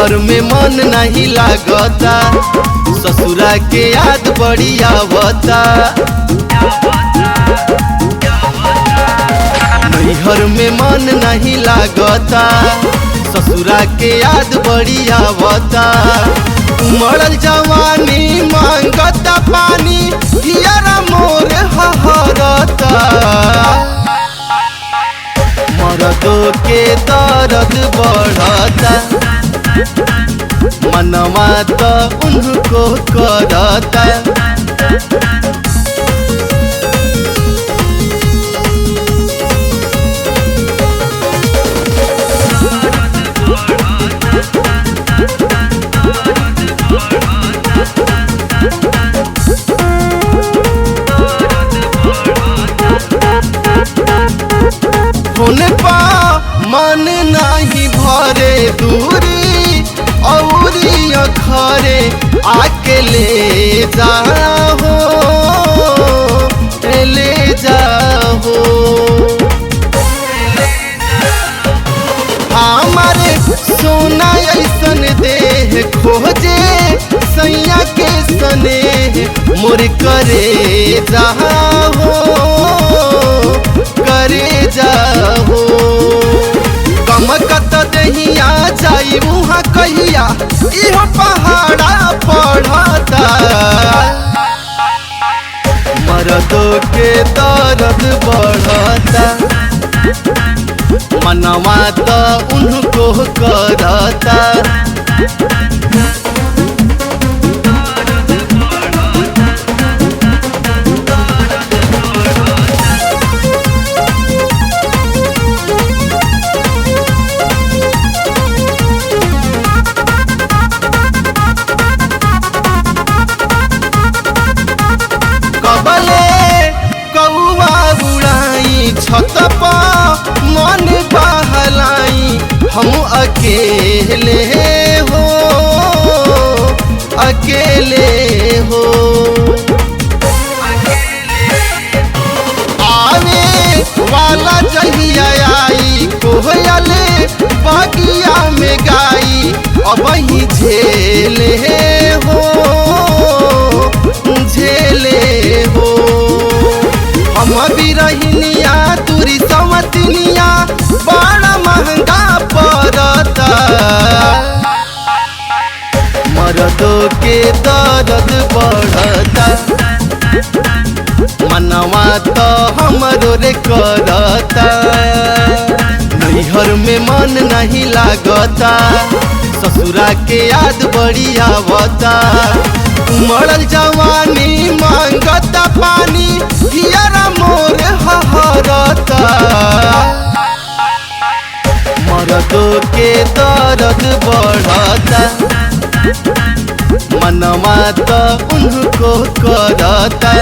नैहर में मन नहीं लागता, ससुरा के याद बड़ी आवता। नैहर में मन नहीं लागता, ससुरा के याद बड़ी आवता। उमड़ल जवानी मांगता पानी, हियरा मोर हहरता। मरदो के दर्द बढ़ता, मनवा तो उनको करता। होने पा मन नहीं भरे, दूरी औरी अखरे आके ले जाओ, ले जाओ। हमारे सोना ऐसन देह खोजे, सैया के सने मोर करे जाओ, करे जाओ। कमकत दहिया जाई मुहा कहिया, इहो पहाड़ा पढ़ता। मरदो के दर्द बढ़ता, मनवा तो उनको करता। छत पर मन बहलाई, हम अकेले हो, अकेले हो। आवे वाला जहिया आई, कोयल बगिया में गाई, अब ही झेले हो, झेले हो। हम भी रहनिया तुरी समतनिया, बड़ा महंगा पड़ता। मरदो के दर्द बढ़ता, मनवा तो हमरो रे करता। नैहर में मन नहीं लागता, ससुरा के याद बड़ी आवता। उमड़ल जवानी मांगता पानी, हियरा मोर हहरता। मरदो के दर्द बढ़ता, मनवा तो उनको करता।